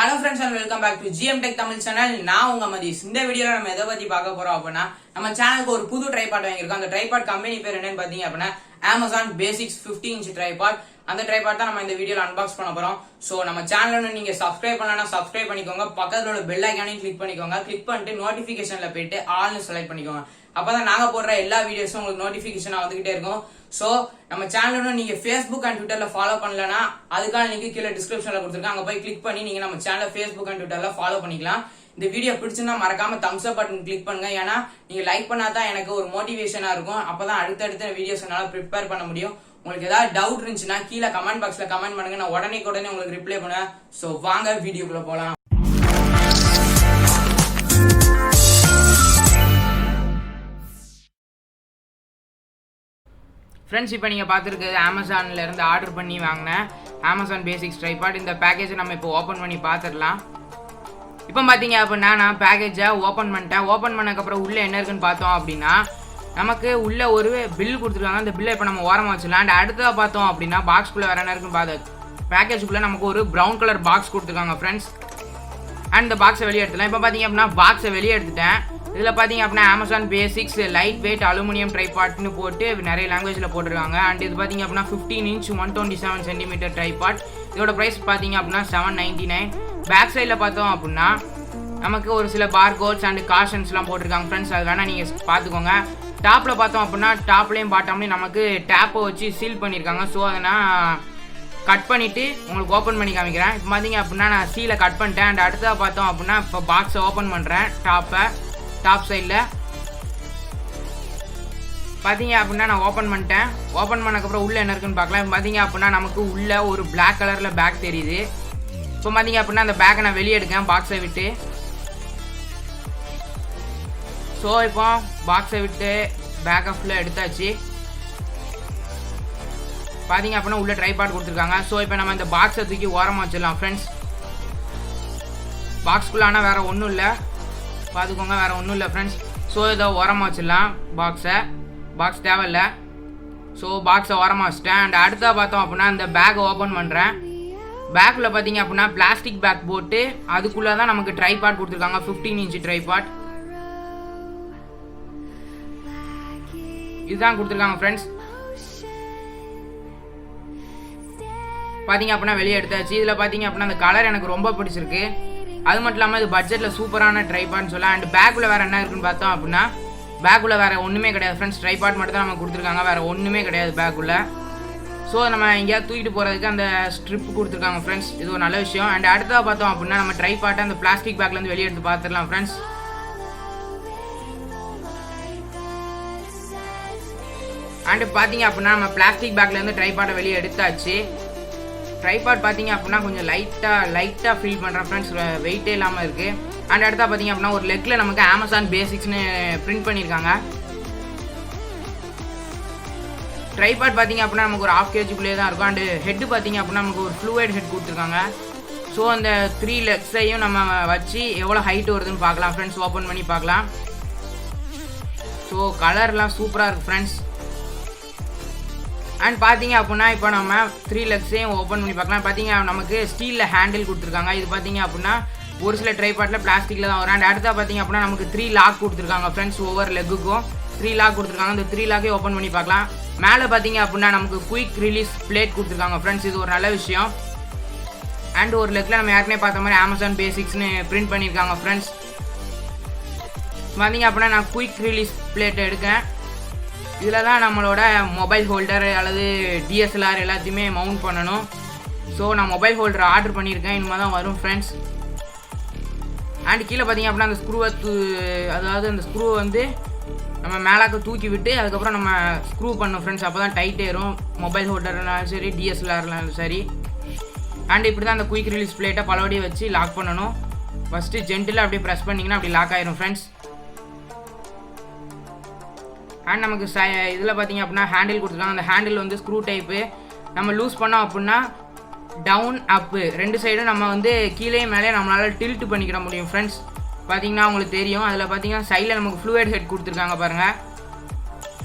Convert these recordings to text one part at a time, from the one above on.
Hello friends and welcome back to GM Tech Tamil channel. நான் உங்க மதீஷ். இந்த வீடியோல நம்ம எதை பத்தி பார்க்க போறோம் அப்படினா நம்ம சேனலுக்கு ஒரு புது ட்ரைபாட் வாங்கியிருக்கோம். அந்த ட்ரைபாட் கம்பெனி பேர் என்னன்னு பாத்தீங்க அப்படினா Amazon Basics 15-inch ட்ரைபாட். அந்த ட்ரைபாட் தான் நம்ம இந்த வீடியோல அன்பாக்ஸ் பண்ண போறோம். சோ நம்ம சேனலை நீங்க சப்ஸ்கிரைப் பண்ணலனா சப்ஸ்கிரைப் பண்ணிக்கோங்க. பக்கத்துல உள்ள பெல் ஐகானையும் கிளிக் பண்ணிக்கோங்க. கிளிக் பண்ணிட்டு நோட்டிபிகேஷன்ல போயிட்டு ஆல்னு செலக்ட் பண்ணிக்கோங்க. அப்பதான் நாங்க போடுற எல்லா வீடியோஸும் உங்களுக்கு நோட்டிபிகேஷனா வந்துகிட்டே இருக்கும். சோ நம்ம சேனலை நீங்க Facebook and Twitterல ஃபாலோ பண்ணலனா அதுக்கான லிங்க் கீழ டிஸ்கிரிப்ஷன்ல கொடுத்திருக்கேன். அங்க போய் கிளிக் பண்ணி நீங்க நம்ம சேனலை Facebook and Twitterல ஃபாலோ பண்ணிக்கலாம். இந்த வீடியோ பிடிச்சிருந்தா மறக்காம தம்ஸ் அப் பட்டன் கிளிக் பண்ணுங்க. ஏன்னா நீங்க லைக் பண்ணாதான் எனக்கு ஒரு மோட்டிவேஷனா இருக்கும். அப்பதான் அடுத்தடுத்த வீடியோஸ் என்னால ப்ரிப்பேர் பண்ண முடியும். உங்களுக்கு ஏதாவது டவுட் இருந்துச்சுன்னா கீழே கமெண்ட் பாக்ஸ்ல கமெண்ட் பண்ணுங்க. நான் உடனே உங்களுக்கு ரிப்ளை பண்ணுவேன். சோ வாங்க வீடியோக்குள்ள போலாம். ஃப்ரெண்ட்ஸ், இப்போ நீங்கள் பார்த்துருக்குது அமேசானில் இருந்து ஆர்டர் பண்ணி வாங்கினேன் அமேசான் பேசிக்ஸ் ட்ரைபாட். இந்த பேக்கேஜை நம்ம இப்போ ஓப்பன் பண்ணி பார்த்துடலாம். இப்போ பார்த்தீங்க அப்படின்னா நான் பேக்கேஜை ஓப்பன் பண்ணிட்டேன். ஓப்பன் பண்ணக்கப்புறம் உள்ளே என்ன இருக்குன்னு பார்த்தோம் அப்படின்னா நமக்கு உள்ளே ஒரு பில் கொடுத்துருக்காங்க. அந்த பில்லை இப்போ நம்ம ஓரமாக வச்சிடலாம். அண்ட் அடுத்ததாக பார்த்தோம் அப்படின்னா பாக்ஸ்குள்ளே வேறு என்ன இருக்குன்னு பார்த்தோம். பேக்கேஜுக்குள்ளே நமக்கு ஒரு ப்ரௌன் கலர் பாக்ஸ் கொடுத்துருக்காங்க ஃப்ரெண்ட்ஸ். அண்ட் இந்த பாக்ஸை வெளியே எடுத்துலாம். இப்போ பார்த்தீங்க அப்படின்னா பாக்ஸை வெளியே எடுத்துட்டேன். இதில் பார்த்தீங்க அப்படின்னா Amazon basics light weight aluminium ட்ரைபாட்னு போட்டு நிறைய லாங்குவேஜில் போட்டிருக்காங்க. அண்ட் இது பார்த்தீங்க அப்படின்னா 15 inch 127 cm ட்ரைபாட். இதோட ப்ரைஸ் பார்த்தீங்க அப்படின்னா $799. பேக் சைடில் பார்த்தோம் அப்படின்னா நமக்கு ஒரு சில பார்கோட்ஸ் அண்ட் காஷன்ஸ்லாம் போட்டிருக்காங்க ஃப்ரெண்ட்ஸ். அது வேணால் நீங்கள் பார்த்துக்கோங்க. டாப்பில் பார்த்தோம் அப்படின்னா டாப்லேயும் பாட்டம்லேயும் நமக்கு டேப்பை வச்சு சீல் பண்ணியிருக்காங்க. ஸோ அதை நான் கட் பண்ணிவிட்டு உங்களுக்கு ஓப்பன் பண்ணி காமிக்கிறேன். இப்போ பார்த்தீங்க அப்படின்னா நான் சீலை கட் பண்ணிட்டேன். அண்ட் அடுத்ததாக பார்த்தோம் அப்படின்னா இப்போ பாக்ஸை ஓப்பன் பண்ணுறேன். டாப் சைடில் பார்த்தீங்க அப்படின்னா நான் ஓப்பன் பண்ணிட்டேன். ஓப்பன் பண்ணக்கப்புறம் உள்ளே என்ன இருக்குன்னு பார்க்கலாம். பார்த்தீங்க அப்படின்னா நமக்கு உள்ளே ஒரு பிளாக் கலரில் பேக் தெரியுது. இப்போ பார்த்தீங்க அப்படின்னா அந்த பேக்கை நான் வெளியே எடுக்கேன் பாக்ஸை விட்டு. ஸோ இப்போ பாக்ஸை விட்டு பேக் ஃபுல்லாக எடுத்தாச்சு. பார்த்தீங்க அப்படின்னா உள்ள ட்ரைபாட் கொடுத்துருக்காங்க. ஸோ இப்போ நம்ம இந்த பாக்ஸை தூக்கி ஓரமாக வச்சிடலாம் ஃப்ரெண்ட்ஸ். பாக்ஸ்குள்ளே ஆனால் வேறு ஒன்றும் இல்லை, பார்த்துக்கோங்க, வேறு ஒன்றும் இல்லை ஃப்ரெண்ட்ஸ். ஸோ இதை ஓரமாக வச்சிடலாம். பாக்ஸ் தேவையில்லை. ஸோ பாக்ஸை ஓரமாக வச்சிட்டேன். அண்ட் அடுத்தா பார்த்தோம் அப்படின்னா இந்த பேக்கை ஓப்பன் பண்ணுறேன். பேக்கில் பார்த்தீங்க அப்படின்னா பிளாஸ்டிக் பேக் போட்டு அதுக்குள்ளே தான் நமக்கு ட்ரைபாட் கொடுத்துருக்காங்க. 15 inch ட்ரைபாட் இதுதான் கொடுத்துருக்காங்க ஃப்ரெண்ட்ஸ். பார்த்தீங்க அப்படின்னா வெளியே எடுத்தாச்சு. இதில் பார்த்தீங்க அப்படின்னா அந்த கலர் எனக்கு ரொம்ப பிடிச்சிருக்கு. அது மட்டும் இல்லாமல் இது பட்ஜெட்டில் சூப்பரான ட்ரைபாட்னு சொல்லலாம். அண்ட் பேக்குள்ளே வேறு என்ன இருக்குன்னு பார்த்தோம் அப்படின்னா பேக்குள்ளே வேறு ஒன்றுமே கிடையாது ஃப்ரெண்ட்ஸ். ட்ரைபாட் மட்டும் தான் நம்ம கொடுத்துருக்காங்க, வேறு ஒன்றுமே கிடையாது பேக்குள்ளே. ஸோ நம்ம எங்கேயாவது தூக்கிட்டு போகிறதுக்கு அந்த ஸ்ட்ரிப் கொடுத்துருக்காங்க ஃப்ரெண்ட்ஸ். இது ஒரு நல்ல விஷயம். அண்ட் அடுத்ததாக பார்த்தோம் அப்படின்னா நம்ம ட்ரைபாட்டை அந்த பிளாஸ்டிக் பேக்லேருந்து வெளியே எடுத்து பார்த்துடலாம் ஃப்ரெண்ட்ஸ். அண்டு பார்த்தீங்க அப்படின்னா நம்ம பிளாஸ்டிக் பேக்லேருந்து ட்ரைபாட்டை வெளியே எடுத்தாச்சு. ட்ரைபாட் பார்த்தீங்க அப்படின்னா கொஞ்சம் லைட்டாக ஃபீல் பண்ணுறேன் ஃப்ரெண்ட்ஸ், வெயிட்டே இல்லாமல் இருக்குது. அண்ட் அடுத்தா பார்த்தீங்க அப்படின்னா ஒரு லெக்கில் நமக்கு அமேசான் பேசிக்ஸ்னு பிரிண்ட் பண்ணியிருக்காங்க. ட்ரைபாட் பார்த்தீங்க அப்படின்னா நமக்கு ஒரு 1/2 kg தான் இருக்கும். அண்டு ஹெட்டு பார்த்தீங்க அப்படின்னா நமக்கு ஒரு ஃப்ளூயிட் ஹெட் கொடுத்துருக்காங்க. ஸோ அந்த 3 லெக்ஸையும் நம்ம வச்சு எவ்வளோ ஹைட் வருதுன்னு பார்க்கலாம் ஃப்ரெண்ட்ஸ். ஓப்பன் பண்ணி பார்க்கலாம். ஸோ கலர்லாம் சூப்பராக இருக்குது ஃப்ரெண்ட்ஸ். அண்ட் பார்த்தீங்க அப்படின்னா இப்போ நம்ம 3 லெக்ஸையும் ஓப்பன் பண்ணி பார்க்கலாம். பார்த்தீங்க நமக்கு ஸ்டீலில் ஹேண்டில் கொடுத்துருக்காங்க. இது பார்த்தீங்க அப்படின்னா ஒரு சில ட்ரைபாட்டில் பிளாஸ்டிக்கில் தான் வரும். அண்ட் அடுத்தா பார்த்தீங்க அப்படின்னா நமக்கு 3 லாக் கொடுத்துருக்காங்க ஃப்ரெண்ட்ஸ். ஒவ்வொரு லெக்குக்கும் 3 லாக் கொடுத்துருக்காங்க. இந்த 3 லாக்கையும் ஓப்பன் பண்ணி பார்க்கலாம். மேலே பார்த்தீங்க அப்படின்னா நமக்கு குயிக் ரிலீஸ் பிளேட் கொடுத்துருக்காங்க ஃப்ரெண்ட்ஸ். இது ஒரு நல்ல விஷயம். அண்ட் ஒரு லெக்கில் நம்ம ஏற்கனவே பார்த்த மாதிரி அமேசான் பேசிக்ஸ்னு பிரிண்ட் பண்ணியிருக்காங்க ஃப்ரெண்ட்ஸ். பார்த்தீங்க அப்படின்னா நான் குயிக் ரிலீஸ் பிளேட்டை எடுக்கேன். இதில் தான் நம்மளோட மொபைல் ஹோல்டர் அல்லது DSLR எல்லாத்தையுமே மவுண்ட் பண்ணணும். ஸோ நான் மொபைல் ஹோல்டர் ஆர்டர் பண்ணியிருக்கேன், இனிமேல் தான் வரும் ஃப்ரெண்ட்ஸ். அண்ட் கீழே பார்த்தீங்க அப்படின்னா அந்த அதாவது அந்த ஸ்க்ரூவை வந்து நம்ம மேலாக்க தூக்கி விட்டு அதுக்கப்புறம் நம்ம ஸ்க்ரூ பண்ணணும் ஃப்ரெண்ட்ஸ். அப்போ தான் டைட் ஏறும், மொபைல் ஹோல்டர்னாலும் சரி DSLRனாலும் சரி. அண்ட் இப்படி தான் அந்த குயிக் ரிலீஸ் பிளேட்டை பலவடியை வச்சு லாக் பண்ணணும். ஃபஸ்ட்டு ஜென்டிலாக அப்படியே ப்ரெஸ் பண்ணிங்கன்னா அப்படி லாக் ஆயிரும் ஃப்ரெண்ட்ஸ். அண்ட் நமக்கு இதில் பார்த்தீங்க அப்படின்னா ஹேண்டில் கொடுத்துருக்காங்க. அந்த ஹேண்டில் வந்து ஸ்க்ரூ டைப்பு. நம்ம லூஸ் பண்ணோம் அப்படின்னா டவுன் அப்பு 2 சைடும் நம்ம வந்து கீழே மேலே நம்மளால் டில்ட் பண்ணிக்கிற முடியும் ஃப்ரெண்ட்ஸ். பார்த்தீங்கன்னா உங்களுக்கு தெரியும். அதில் பார்த்தீங்கன்னா சைடில் நமக்கு ஃப்ளூயிட் ஹெட் கொடுத்துருக்காங்க பாருங்கள்.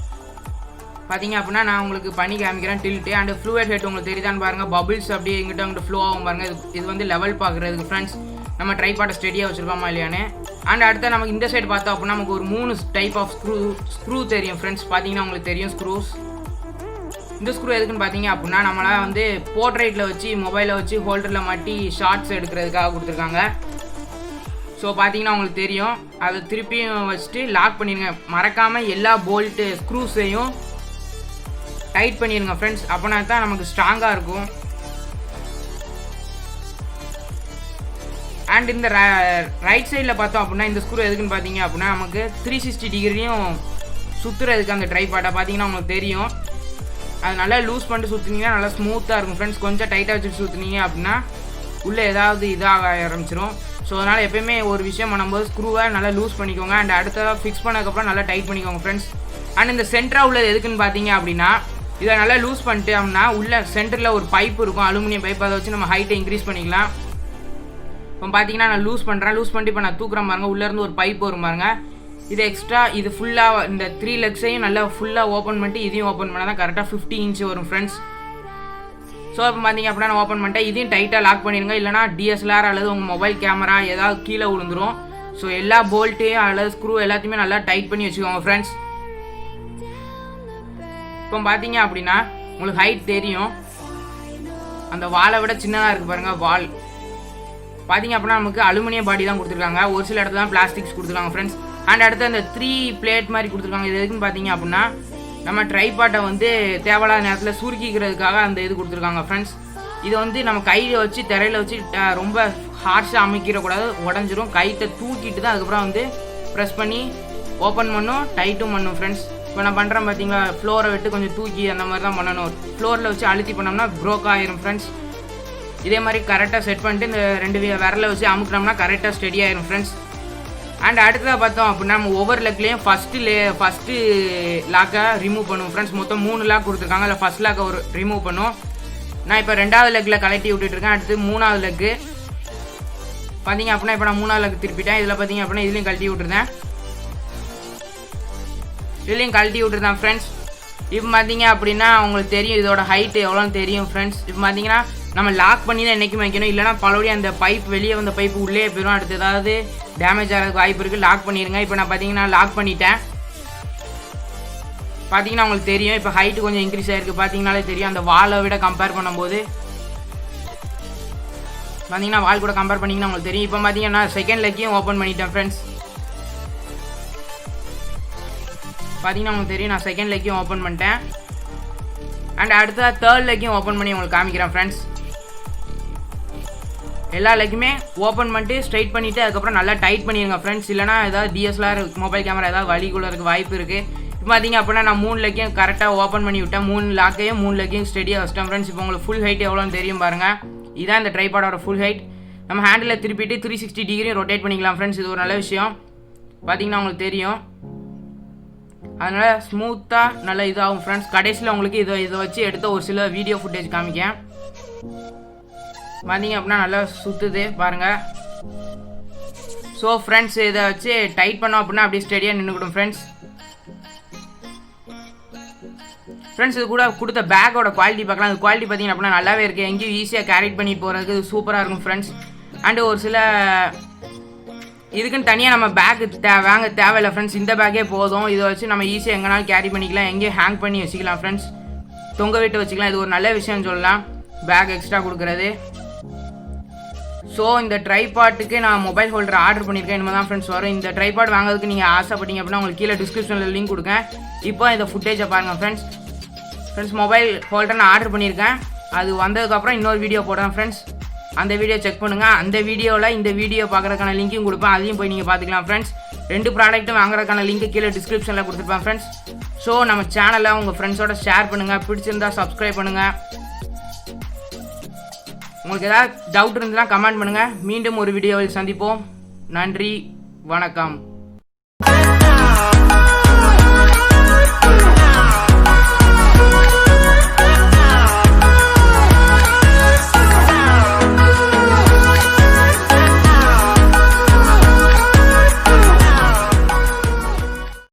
பார்த்தீங்க அப்படின்னா நான் உங்களுக்கு பண்ணி காமிக்கிறேன் டில்ட்டு. அண்ட் ஃப்ளூயிட் ஹெட் உங்களுக்கு தெரியுதான்னு பாருங்கள், பபிள்ஸ் அப்படியே எங்கிட்ட அங்கிட்ட ஃப்ளோ ஆகும் பாருங்கள். இது வந்து லெவல் பார்க்குறதுக்கு ஃப்ரெண்ட்ஸ் நம்ம ட்ரைபாட்டை ஸ்டெடியாக வச்சுருக்கோமா இல்லையானு. அண்ட் அடுத்து நமக்கு இந்த சைடு பார்த்தோம் அப்படின்னா நமக்கு ஒரு 3 டைப் ஆஃப் ஸ்க்ரூ தெரியும் ஃப்ரெண்ட்ஸ். பார்த்தீங்கன்னா உங்களுக்கு தெரியும் ஸ்க்ரூஸ். இந்த ஸ்க்ரூ எதுக்குன்னு பார்த்தீங்க அப்படின்னா நம்மளால் வந்து போர்ட்ரைட்டில் வச்சு மொபைலை வச்சு ஹோல்டரில் மாட்டி ஷார்ட்ஸ் எடுக்கிறதுக்காக கொடுத்துருக்காங்க. ஸோ பார்த்தீங்கன்னா உங்களுக்கு தெரியும். அதை திருப்பியும் வச்சுட்டு லாக் பண்ணிடுங்க. மறக்காமல் எல்லா போல்ட்டு ஸ்க்ரூஸையும் டைட் பண்ணிடுங்க ஃப்ரெண்ட்ஸ். அப்போனா தான் நமக்கு ஸ்ட்ராங்காக இருக்கும். அண்ட் இந்த ரைட் சைடில் பார்த்தோம் அப்படின்னா இந்த ஸ்க்ரூ எதுக்குன்னு பார்த்தீங்க அப்படின்னா நமக்கு 360 டிகிரியும் சுற்றுறதுக்கு அந்த ட்ரைபாட்டை பார்த்தீங்கன்னா உங்களுக்கு தெரியும். அது நல்லா லூஸ் பண்ணிட்டு சுற்றுனீங்கன்னா நல்லா ஸ்மூத்தாக இருக்கும் ஃப்ரெண்ட்ஸ். கொஞ்சம் டைட்டாக வச்சுட்டு சுற்றுனீங்க அப்படின்னா உள்ளே ஏதாவது இதாக ஆரம்பிச்சிடும். ஸோ அதனால் எப்போயுமே ஒரு விஷயம் பண்ணும்போது ஸ்க்ரூவை நல்லா லூஸ் பண்ணிக்கோங்க. அண்ட் அடுத்ததாக ஃபிக்ஸ் பண்ணதுக்கப்புறம் நல்லா டைட் பண்ணிக்கோங்க ஃப்ரெண்ட்ஸ். அண்ட் இந்த சென்டராக உள்ளது எதுக்குன்னு பார்த்தீங்க அப்படின்னா இதை நல்லா லூஸ் பண்ணிட்டு அப்படின்னா உள்ள சென்டரில் ஒரு பைப் இருக்கும், அலுமினியம் பைப். அதை வச்சு நம்ம ஹைட்டை இன்க்ரீஸ் பண்ணிக்கலாம். இப்போ பார்த்தீங்கன்னா நான் லூஸ் பண்ணிட்டு இப்போ நான் தூக்குறேன் பாருங்க, உள்ளேருந்து ஒரு பைப் வரும் பாருங்க. இது எக்ஸ்ட்ரா இது ஃபுல்லாக இந்த 3 லெக்ஸையும் நல்லா ஃபுல்லாக ஓப்பன் பண்ணிட்டு இதையும் ஓப்பன் பண்ணால் தான் கரெக்டாக 50 இன்ச் வரும் ஃப்ரெண்ட்ஸ். ஸோ இப்போ பார்த்தீங்க அப்படின்னா நான் ஓப்பன் பண்ணிட்டேன். இதையும் டைட்டாக லாக் பண்ணிடுங்க, இல்லைனா DSLR அல்லது உங்கள் மொபைல் கேமரா ஏதாவது கீழே விழுந்துடும். ஸோ எல்லா போல்ட்டையும் அல்லது ஸ்க்ரூ எல்லாத்தையுமே நல்லா டைட் பண்ணி வச்சுக்கோங்க ஃப்ரெண்ட்ஸ். இப்போ பார்த்தீங்க அப்படின்னா உங்களுக்கு ஹைட் தெரியும், அந்த வாலை விட சின்னதாக இருக்குது பாருங்கள் வால். பார்த்தீங்க அப்படின்னா நமக்கு அலுமினியம் பாடி தான் கொடுத்துருக்காங்க, ஒரு சில இடத்துல தான் பிளாஸ்டிக்ஸ் கொடுத்துருக்காங்க ஃப்ரெண்ட்ஸ். அண்ட் அடுத்து அந்த 3 பிளேட் மாதிரி கொடுத்துருக்காங்க. இது எதுக்குன்னு பார்த்தீங்க அப்படின்னா நம்ம ட்ரைபாட்டை வந்து தேவையில்லாத நேரத்தில் சுருக்கிக்கிறதுக்காக அந்த இது கொடுத்துருக்காங்க ஃப்ரெண்ட்ஸ். இது வந்து நம்ம கையில் வச்சு திரையில் வச்சு ரொம்ப ஹார்ஷாக அமைக்கிறக்கூடாது, உடஞ்சிரும். கைத்தை தூக்கிட்டு தான் அதுக்கப்புறம் வந்து ப்ரெஸ் பண்ணி ஓப்பன் பண்ணும், டைட்டும் பண்ணும் ஃப்ரெண்ட்ஸ். இப்போ நான் பண்ணுறேன் பார்த்தீங்களா, ஃப்ளோரை விட்டு கொஞ்சம் தூக்கி அந்த மாதிரி தான் பண்ணணும். ஃப்ளோரில் வச்சு அழுத்தி பண்ணோம்னா ப்ரோக் ஆயிரும் ஃப்ரெண்ட்ஸ். இதே மாதிரி கரெக்டாக செட் பண்ணிட்டு இந்த 2 விரலை வச்சு அமுக்கினோம்னா கரெக்டாக ஸ்டெடி ஆயிரும் ஃப்ரெண்ட்ஸ். அண்ட் அடுத்ததாக பார்த்தோம் அப்படின்னா நம்ம ஒவ்வொரு லெக்லேயும் ஃபஸ்ட்டு லாக்கை ரிமூவ் பண்ணுவோம் ஃப்ரெண்ட்ஸ். மொத்தம் 3 லாக் கொடுத்துருக்காங்க, அதில் ஃபஸ்ட் லாக்கை ரிமூவ் பண்ணுவோம். நான் இப்போ 2வது லெக்கில் கலட்டி விட்டுட்டுருக்கேன். அடுத்து 3வது லெக்கு பார்த்தீங்க அப்படின்னா இப்போ நான் 3வது லெக் திருப்பிட்டேன். இதில் பார்த்தீங்க அப்படின்னா இதுலேயும் கழட்டி விட்டுருந்தேன் ஃப்ரெண்ட்ஸ். இப்போ பார்த்தீங்க அப்படின்னா உங்களுக்கு தெரியும் இதோட ஹைட் எவ்வளோன்னு தெரியும் ஃப்ரெண்ட்ஸ். இப்போ பார்த்தீங்கன்னா நம்ம லாக் பண்ணி தான் என்றைக்கும் வைக்கணும், இல்லைனா பலபடியும் அந்த பைப் வெளியே வந்த பைப்பு உள்ளே போயிடும். அடுத்து ஏதாவது டேமேஜ் ஆகிறதுக்கு வாய்ப்பு இருக்குது, லாக் பண்ணிடுங்க. இப்போ நான் பார்த்தீங்கன்னா லாக் பண்ணிட்டேன். பார்த்தீங்கன்னா உங்களுக்கு தெரியும் இப்போ ஹைட்டு கொஞ்சம் இன்க்ரீஸ் ஆகிருக்கு, பார்த்தீங்கனாலே தெரியும். அந்த வாலை விட கம்பேர் பண்ணும்போது பார்த்தீங்கன்னா வால் கூட கம்பேர் பண்ணிங்கன்னா உங்களுக்கு தெரியும். இப்போ பார்த்தீங்கன்னா செகண்ட் லெக்கையும் ஓப்பன் பண்ணிட்டேன் ஃப்ரெண்ட்ஸ். பார்த்தீங்கன்னா உங்களுக்கு தெரியும் நான் செகண்ட் லெக்கையும் ஓப்பன் பண்ணிட்டேன். அண்ட் அடுத்ததாக 3rd லெக்கையும் ஓப்பன் பண்ணி உங்களுக்கு காமிக்கிறேன் ஃப்ரெண்ட்ஸ். எல்லா லெக்குமே ஓப்பன் பண்ணிட்டு ஸ்ட்ரைட் பண்ணிவிட்டு அதுக்கப்புறம் நல்லா டைட் பண்ணிடுங்க ஃப்ரெண்ட்ஸ். இல்லைனா ஏதாவது DSLR மொபைல் கேமரா ஏதாவது வலிக்குள்ளதுக்கு வாய்ப்பு இருக்குது. இப்போ பார்த்தீங்க அப்படின்னா நான் 3 லெக்கையும் கரெக்டாக ஓப்பன் பண்ணி விட்டேன். 3 லாக்கையும் 3 லெக்கையும் ஸ்டெடியாக வச்சிட்டேன் ஃப்ரெண்ட்ஸ். இப்போ உங்களுக்கு ஃபுல் ஹைட் எவ்வளோன்னு தெரியும் பாருங்கள். இதுதான் இந்த ட்ரைபாடோட ஃபுல் ஹைட். நம்ம ஹேண்டில் திருப்பிட்டு 360 டிகிரி ரொட்டேட் பண்ணிக்கலாம் ஃப்ரெண்ட்ஸ். இது ஒரு நல்ல விஷயம். பார்த்தீங்கன்னா உங்களுக்கு தெரியும், அதனால் ஸ்மூத்தாக நல்லா இதாகும் ஃப்ரெண்ட்ஸ். கடைசியில் உங்களுக்கு இதை வச்சு எடுத்த ஒரு சில வீடியோ ஃபுட்டேஜ் காமிக்கேன். பார்த்தீங்க அப்படின்னா நல்லா சுற்றுது பாருங்கள். ஸோ ஃப்ரெண்ட்ஸ் இதை வச்சு டைட் பண்ணோம் அப்படின்னா அப்படியே ஸ்டெடியாக நின்றுக்கிடும் ஃப்ரெண்ட்ஸ். இது கூட கொடுத்த பேக்கோட குவாலிட்டி பார்க்கலாம். அந்த குவாலிட்டி பார்த்தீங்க அப்படின்னா நல்லாவே இருக்குது, எங்கேயும் ஈஸியாக கேரி பண்ணி போகிறதுக்கு சூப்பராக இருக்கும் ஃப்ரெண்ட்ஸ். அண்டு ஒரு சில இதுக்குன்னு தனியாக நம்ம பேக்கு வாங்க தேவையில்லை ஃப்ரெண்ட்ஸ். இந்த பேக்கே போதும். இதை வச்சு நம்ம ஈஸியாக எங்கேனாலும் கேரி பண்ணிக்கலாம், எங்கேயும் ஹேங் பண்ணி வச்சுக்கலாம் ஃப்ரெண்ட்ஸ், தொங்க விட்டு வச்சுக்கலாம். இது ஒரு நல்ல விஷயம்னு சொல்லலாம், பேக் எக்ஸ்ட்ரா கொடுக்குறது. ஸோ இந்த ட்ரைபாட்டுக்கு நான் மொபைல் ஹோல்டர் ஆர்டர் பண்ணியிருக்கேன், இனிமேல் தான் ஃப்ரெண்ட்ஸ் வரும். இந்த ட்ரைபாட் வாங்குறதுக்கு நீங்கள் ஆசைப்பட்டீங்க அப்படின்னா உங்களுக்கு கீழே டிஸ்கிரிப்ஷனில் லிங்க் கொடுக்கேன். இப்போ இந்த ஃபுட்டேஜை பாருங்கள் ஃப்ரெண்ட்ஸ். மொபைல் ஹோல்டர் நான் ஆர்டர் பண்ணியிருக்கேன், அது வந்ததுக்கப்புறம் இன்னொரு வீடியோ போடுறேன் ஃப்ரெண்ட்ஸ். அந்த வீடியோ செக் பண்ணுங்கள். அந்த வீடியோவில் இந்த வீடியோ பார்க்குறதுக்கான லிங்க்கும் கொடுப்பேன், அதையும் போய் நீங்கள் பார்த்துக்கலாம் ஃப்ரெண்ட்ஸ். 2 ப்ராடக்ட்டும் வாங்குறதுக்கான லிங்க் கீழே டிஸ்கிரிப்ஷனில் கொடுத்துருப்பேன் ஃப்ரெண்ட்ஸ். ஸோ நம்ம சேனலை உங்கள் ஃப்ரெண்ட்ஸோட ஷேர் பண்ணுங்கள், பிடிச்சிருந்தால் சப்ஸ்கிரைப் பண்ணுங்கள். உங்களுக்கு ஏதாவது டவுட் இருந்துச்சுன்னா கமெண்ட் பண்ணுங்கள். மீண்டும் ஒரு வீடியோவில் சந்திப்போம். நன்றி, வணக்கம்.